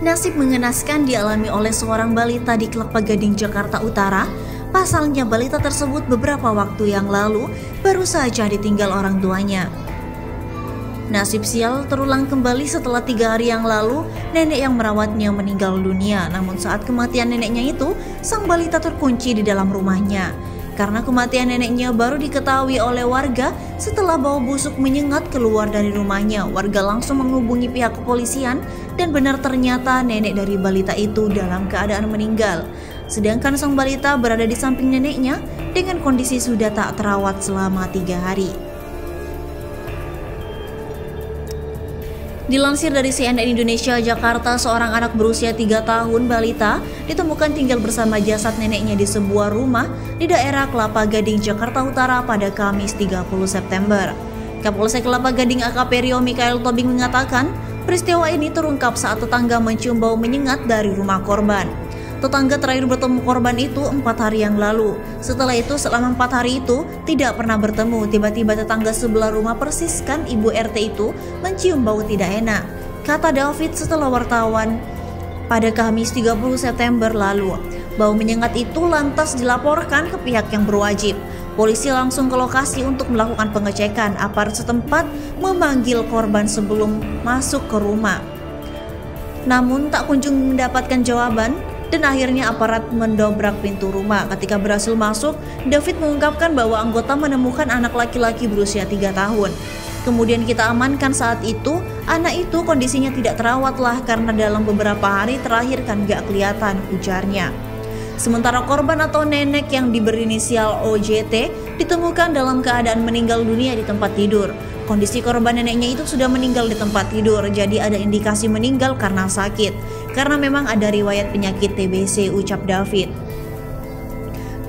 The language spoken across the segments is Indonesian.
Nasib mengenaskan dialami oleh seorang balita di Kelapa Gading, Jakarta Utara. Pasalnya balita tersebut beberapa waktu yang lalu baru saja ditinggal orang tuanya. Nasib sial terulang kembali setelah 3 hari yang lalu nenek yang merawatnya meninggal dunia. Namun saat kematian neneknya itu, sang balita terkunci di dalam rumahnya. Karena kematian neneknya baru diketahui oleh warga setelah bau busuk menyengat keluar dari rumahnya. Warga langsung menghubungi pihak kepolisian dan benar ternyata nenek dari balita itu dalam keadaan meninggal. Sedangkan sang balita berada di samping neneknya dengan kondisi sudah tak terawat selama 3 hari. Dilansir dari CNN Indonesia Jakarta, seorang anak berusia 3 tahun balita ditemukan tinggal bersama jasad neneknya di sebuah rumah di daerah Kelapa Gading, Jakarta Utara pada Kamis 30 September. Kapolsek Kelapa Gading AKP Rio Mikael Tobing mengatakan, peristiwa ini terungkap saat tetangga mencium bau menyengat dari rumah korban. Tetangga terakhir bertemu korban itu 4 hari yang lalu. Setelah itu selama 4 hari itu tidak pernah bertemu. Tiba-tiba tetangga sebelah rumah persiskan ibu RT itu mencium bau tidak enak, kata David setelah wartawan pada Kamis 30 September lalu. Bau menyengat itu lantas dilaporkan ke pihak yang berwajib. Polisi langsung ke lokasi untuk melakukan pengecekan. Aparat setempat memanggil korban sebelum masuk ke rumah. Namun tak kunjung mendapatkan jawaban. Dan akhirnya aparat mendobrak pintu rumah. Ketika berhasil masuk, David mengungkapkan bahwa anggota menemukan anak laki-laki berusia 3 tahun. Kemudian kita amankan saat itu, anak itu kondisinya tidak terawat lah karena dalam beberapa hari terakhir kan gak kelihatan, ujarnya. Sementara korban atau nenek yang diberi inisial OJT ditemukan dalam keadaan meninggal dunia di tempat tidur. Kondisi korban neneknya itu sudah meninggal di tempat tidur, jadi ada indikasi meninggal karena sakit. Karena memang ada riwayat penyakit TBC, ucap David.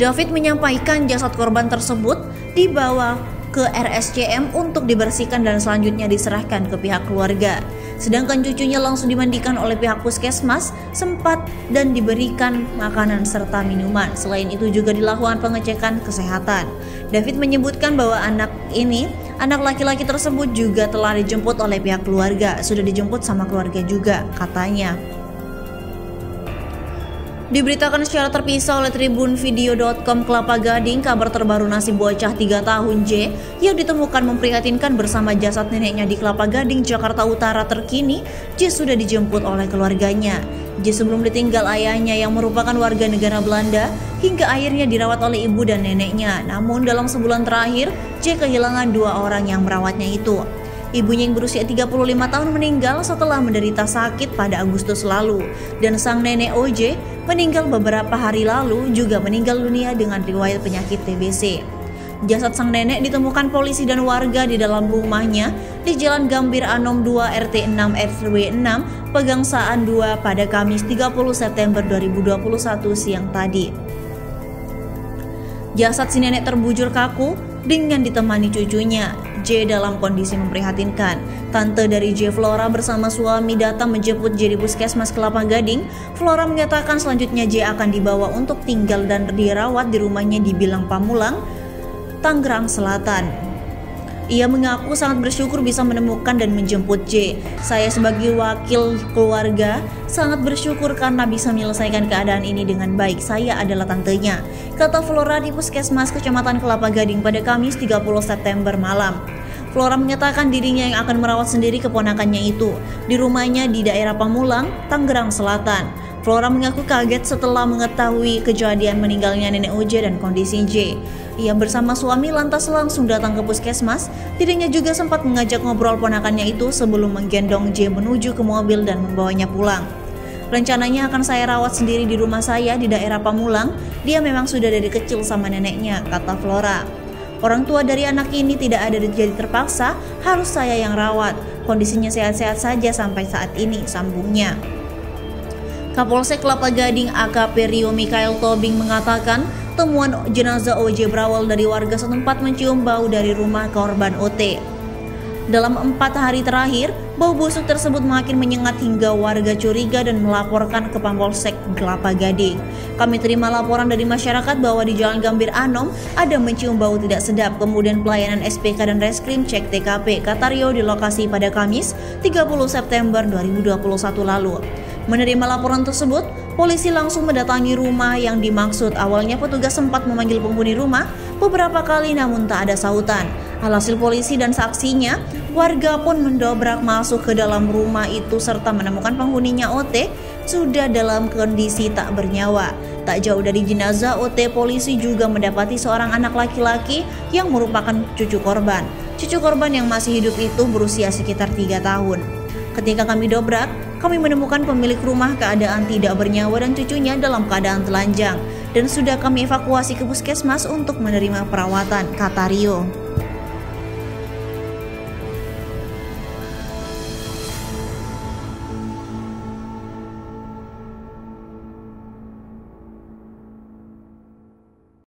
David menyampaikan jasad korban tersebut dibawa ke RSCM untuk dibersihkan dan selanjutnya diserahkan ke pihak keluarga. Sedangkan cucunya langsung dimandikan oleh pihak puskesmas sempat dan diberikan makanan serta minuman. Selain itu juga dilakukan pengecekan kesehatan. David menyebutkan bahwa anak laki-laki tersebut juga telah dijemput oleh pihak keluarga. Sudah dijemput sama keluarga juga, katanya. Diberitakan secara terpisah oleh tribunvideo.com Kelapa Gading, kabar terbaru nasib bocah 3 tahun J yang ditemukan memprihatinkan bersama jasad neneknya di Kelapa Gading, Jakarta Utara. Terkini, J sudah dijemput oleh keluarganya. J sebelum ditinggal ayahnya yang merupakan warga negara Belanda hingga akhirnya dirawat oleh ibu dan neneknya. Namun dalam sebulan terakhir, J kehilangan 2 orang yang merawatnya itu. Ibunya yang berusia 35 tahun meninggal setelah menderita sakit pada Agustus lalu. Dan sang nenek OJ meninggal beberapa hari lalu juga meninggal dunia dengan riwayat penyakit TBC. Jasad sang nenek ditemukan polisi dan warga di dalam rumahnya di Jalan Gambir Anom 2 RT 6 RW 6 Pegangsaan 2 pada Kamis 30 September 2021 siang tadi. Jasad si nenek terbujur kaku dengan ditemani cucunya. J dalam kondisi memprihatinkan. Tante dari J, Flora, bersama suami datang menjemput J di puskesmas Kelapa Gading. Flora mengatakan selanjutnya J akan dibawa untuk tinggal dan dirawat di rumahnya di Bilang Pamulang, Tangerang Selatan. Ia mengaku sangat bersyukur bisa menemukan dan menjemput J. Saya sebagai wakil keluarga sangat bersyukur karena bisa menyelesaikan keadaan ini dengan baik. Saya adalah tantenya, kata Flora di Puskesmas Kecamatan Kelapa Gading pada Kamis 30 September malam. Flora menyatakan dirinya yang akan merawat sendiri keponakannya itu di rumahnya di daerah Pamulang, Tangerang Selatan. Flora mengaku kaget setelah mengetahui kejadian meninggalnya nenek OJ dan kondisi J. Ia bersama suami lantas langsung datang ke puskesmas. Dirinya juga sempat mengajak ngobrol ponakannya itu sebelum menggendong J menuju ke mobil dan membawanya pulang. Rencananya akan saya rawat sendiri di rumah saya di daerah Pamulang. Dia memang sudah dari kecil sama neneknya, kata Flora. Orang tua dari anak ini tidak ada jadi terpaksa, harus saya yang rawat. Kondisinya sehat-sehat saja sampai saat ini, sambungnya. Kapolsek Kelapa Gading AKP Rio Mikael Tobing mengatakan temuan jenazah OJ berawal dari warga setempat mencium bau dari rumah korban OT. Dalam 4 hari terakhir, bau busuk tersebut makin menyengat hingga warga curiga dan melaporkan ke Polsek Kelapa Gading. Kami terima laporan dari masyarakat bahwa di Jalan Gambir Anom ada mencium bau tidak sedap. Kemudian pelayanan SPK dan Reskrim cek TKP, kata Rio di lokasi pada Kamis 30 September 2021 lalu. Menerima laporan tersebut, polisi langsung mendatangi rumah yang dimaksud. Awalnya petugas sempat memanggil penghuni rumah beberapa kali namun tak ada sautan. Alhasil polisi dan saksinya, warga pun mendobrak masuk ke dalam rumah itu serta menemukan penghuninya OT sudah dalam kondisi tak bernyawa. Tak jauh dari jenazah OT, polisi juga mendapati seorang anak laki-laki yang merupakan cucu korban. Cucu korban yang masih hidup itu berusia sekitar 3 tahun. Ketika kami dobrak, kami menemukan pemilik rumah keadaan tidak bernyawa dan cucunya dalam keadaan telanjang dan sudah kami evakuasi ke puskesmas untuk menerima perawatan, kata Rio.